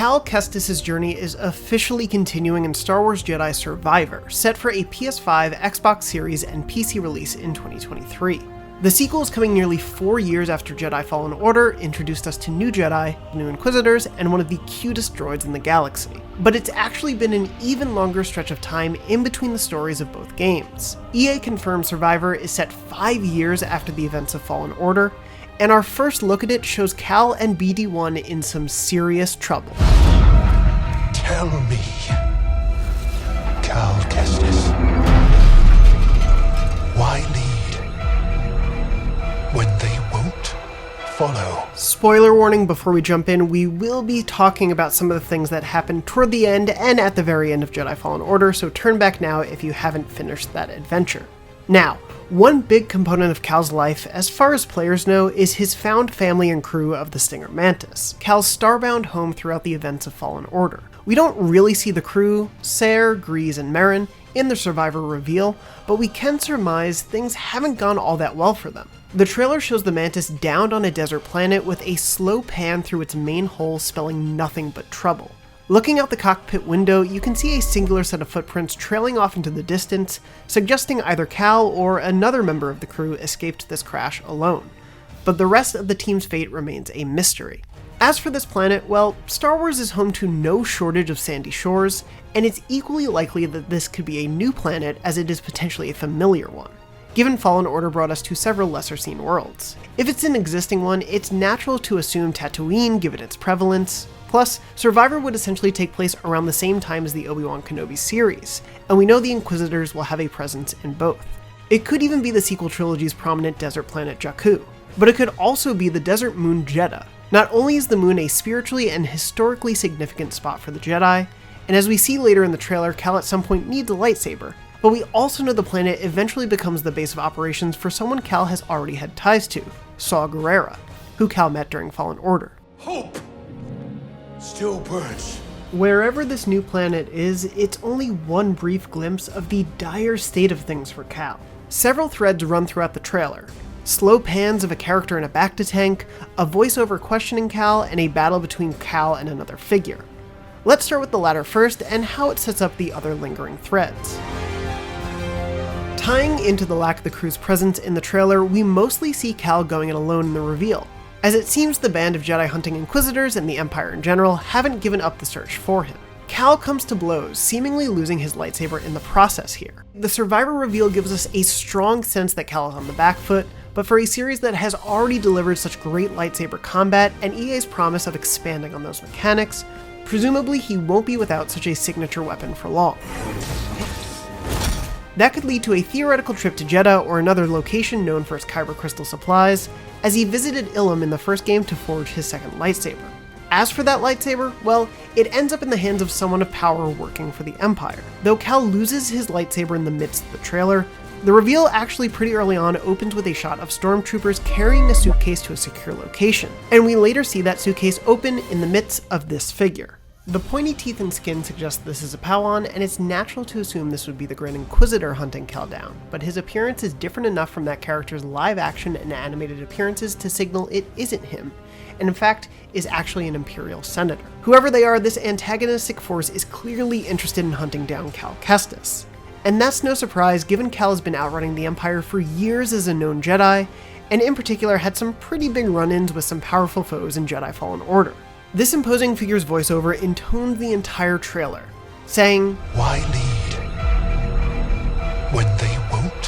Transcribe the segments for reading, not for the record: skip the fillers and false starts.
Cal Kestis' journey is officially continuing in Star Wars Jedi Survivor, set for a PS5, Xbox Series, and PC release in 2023. The sequel is coming nearly 4 years after Jedi Fallen Order introduced us to new Jedi, new Inquisitors, and one of the cutest droids in the galaxy. But it's actually been an even longer stretch of time in between the stories of both games. EA confirmed Survivor is set 5 years after the events of Fallen Order, and our first look at it shows Cal and BD1 in some serious trouble. Tell me, Cal Kestis, why lead when they won't follow? Spoiler warning before we jump in, we will be talking about some of the things that happened toward the end and at the very end of Jedi Fallen Order, so turn back now if you haven't finished that adventure. Now, one big component of Cal's life, as far as players know, is his found family and crew of the Stinger Mantis, Cal's starbound home throughout the events of Fallen Order. We don't really see the crew, Cere, Grease, and Merrin, in the Survivor reveal, but we can surmise things haven't gone all that well for them. The trailer shows the Mantis downed on a desert planet with a slow pan through its main hull spelling nothing but trouble. Looking out the cockpit window, you can see a singular set of footprints trailing off into the distance, suggesting either Cal or another member of the crew escaped this crash alone. But the rest of the team's fate remains a mystery. As for this planet, well, Star Wars is home to no shortage of sandy shores, and it's equally likely that this could be a new planet as it is potentially a familiar one, given Fallen Order brought us to several lesser-seen worlds. If it's an existing one, it's natural to assume Tatooine given its prevalence. Plus, Survivor would essentially take place around the same time as the Obi-Wan Kenobi series, and we know the Inquisitors will have a presence in both. It could even be the sequel trilogy's prominent desert planet Jakku, but it could also be the desert moon Jeddah. Not only is the moon a spiritually and historically significant spot for the Jedi, and as we see later in the trailer, Cal at some point needs a lightsaber, but we also know the planet eventually becomes the base of operations for someone Cal has already had ties to, Saw Gerrera, who Cal met during Fallen Order. Hope still burns. Wherever this new planet is, it's only one brief glimpse of the dire state of things for Cal. Several threads run throughout the trailer. Slow pans of a character in a Bacta tank, a voiceover questioning Cal, and a battle between Cal and another figure. Let's start with the latter first, and how it sets up the other lingering threads. Tying into the lack of the crew's presence in the trailer, we mostly see Cal going it alone in the reveal, as it seems the band of Jedi hunting Inquisitors and the Empire in general haven't given up the search for him. Cal comes to blows, seemingly losing his lightsaber in the process here. The Survivor reveal gives us a strong sense that Cal is on the back foot, but for a series that has already delivered such great lightsaber combat and EA's promise of expanding on those mechanics, presumably he won't be without such a signature weapon for long. That could lead to a theoretical trip to Jeddah or another location known for its kyber crystal supplies, as he visited Ilum in the first game to forge his second lightsaber. As for that lightsaber, well, it ends up in the hands of someone of power working for the Empire. Though Cal loses his lightsaber in the midst of the trailer, the reveal actually pretty early on opens with a shot of stormtroopers carrying a suitcase to a secure location, and we later see that suitcase open in the midst of this figure. The pointy teeth and skin suggest this is a Padawan, and it's natural to assume this would be the Grand Inquisitor hunting Cal down, but his appearance is different enough from that character's live action and animated appearances to signal it isn't him, and in fact is actually an Imperial Senator. Whoever they are, this antagonistic force is clearly interested in hunting down Cal Kestis. And that's no surprise given Cal has been outrunning the Empire for years as a known Jedi, and in particular had some pretty big run-ins with some powerful foes in Jedi Fallen Order. This imposing figure's voiceover intoned the entire trailer, saying, Why lead when they won't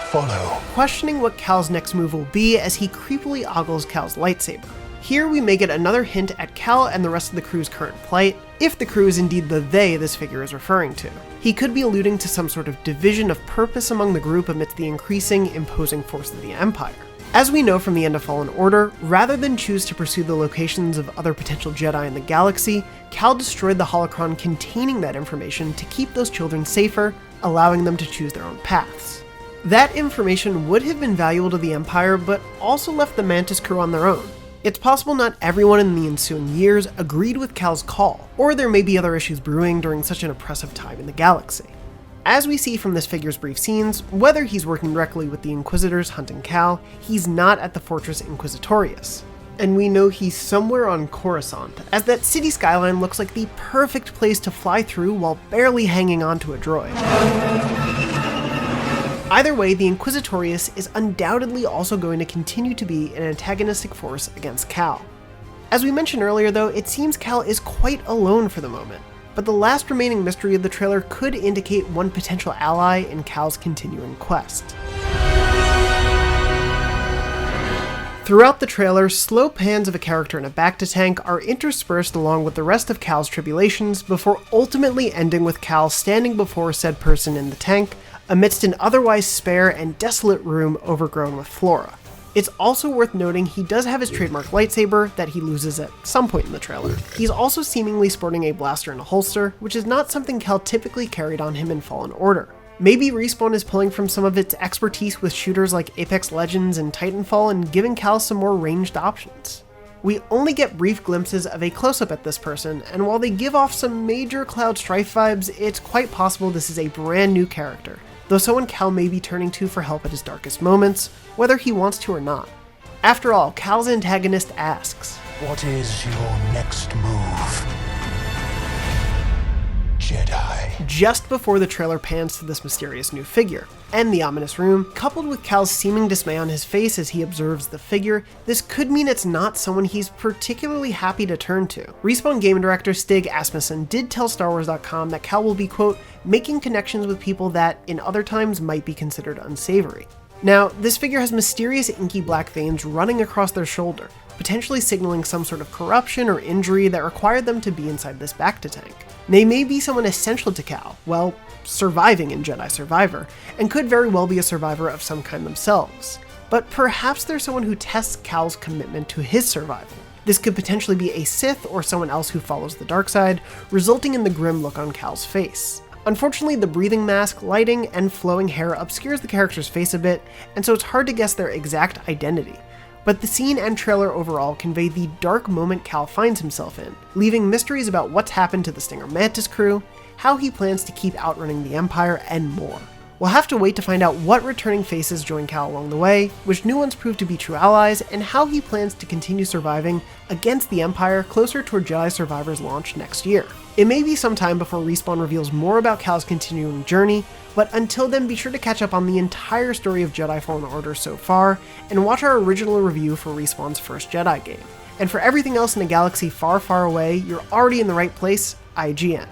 follow? Questioning what Cal's next move will be as he creepily ogles Cal's lightsaber. Here we may get another hint at Cal and the rest of the crew's current plight, if the crew is indeed the they this figure is referring to. He could be alluding to some sort of division of purpose among the group amidst the increasing, imposing force of the Empire. As we know from the end of Fallen Order, rather than choose to pursue the locations of other potential Jedi in the galaxy, Cal destroyed the holocron containing that information to keep those children safer, allowing them to choose their own paths. That information would have been valuable to the Empire, but also left the Mantis crew on their own. It's possible not everyone in the ensuing years agreed with Cal's call, or there may be other issues brewing during such an oppressive time in the galaxy. As we see from this figure's brief scenes, whether he's working directly with the Inquisitors hunting Cal, he's not at the Fortress Inquisitorius. And we know he's somewhere on Coruscant, as that city skyline looks like the perfect place to fly through while barely hanging on to a droid. Either way, the Inquisitorius is undoubtedly also going to continue to be an antagonistic force against Cal. As we mentioned earlier though, it seems Cal is quite alone for the moment, but the last remaining mystery of the trailer could indicate one potential ally in Cal's continuing quest. Throughout the trailer, slow pans of a character in a bacta-tank are interspersed along with the rest of Cal's tribulations before ultimately ending with Cal standing before said person in the tank amidst an otherwise spare and desolate room overgrown with flora. It's also worth noting he does have his trademark lightsaber that he loses at some point in the trailer. He's also seemingly sporting a blaster in a holster, which is not something Cal typically carried on him in Fallen Order. Maybe Respawn is pulling from some of its expertise with shooters like Apex Legends and Titanfall and giving Cal some more ranged options. We only get brief glimpses of a close-up at this person, and while they give off some major Cloud Strife vibes, it's quite possible this is a brand new character, though someone Cal may be turning to for help at his darkest moments, whether he wants to or not. After all, Cal's antagonist asks, What is your next move, Jedi? Just before the trailer pans to this mysterious new figure, and the ominous room, coupled with Cal's seeming dismay on his face as he observes the figure, this could mean it's not someone he's particularly happy to turn to. Respawn game director Stig Asmussen did tell StarWars.com that Cal will be, quote, making connections with people that, in other times, might be considered unsavory. Now, this figure has mysterious inky black veins running across their shoulder, potentially signaling some sort of corruption or injury that required them to be inside this bacta-tank. They may be someone essential to Cal, well, surviving in Jedi Survivor, and could very well be a survivor of some kind themselves. But perhaps they're someone who tests Cal's commitment to his survival. This could potentially be a Sith or someone else who follows the dark side, resulting in the grim look on Cal's face. Unfortunately, the breathing mask, lighting, and flowing hair obscures the character's face a bit, and so it's hard to guess their exact identity. But the scene and trailer overall convey the dark moment Cal finds himself in, leaving mysteries about what's happened to the Stinger Mantis crew, how he plans to keep outrunning the Empire, and more. We'll have to wait to find out what returning faces join Cal along the way, which new ones prove to be true allies, and how he plans to continue surviving against the Empire closer toward Jedi Survivor's launch next year. It may be some time before Respawn reveals more about Cal's continuing journey, but until then be sure to catch up on the entire story of Jedi Fallen Order so far, and watch our original review for Respawn's first Jedi game. And for everything else in a galaxy far, far away, you're already in the right place, IGN.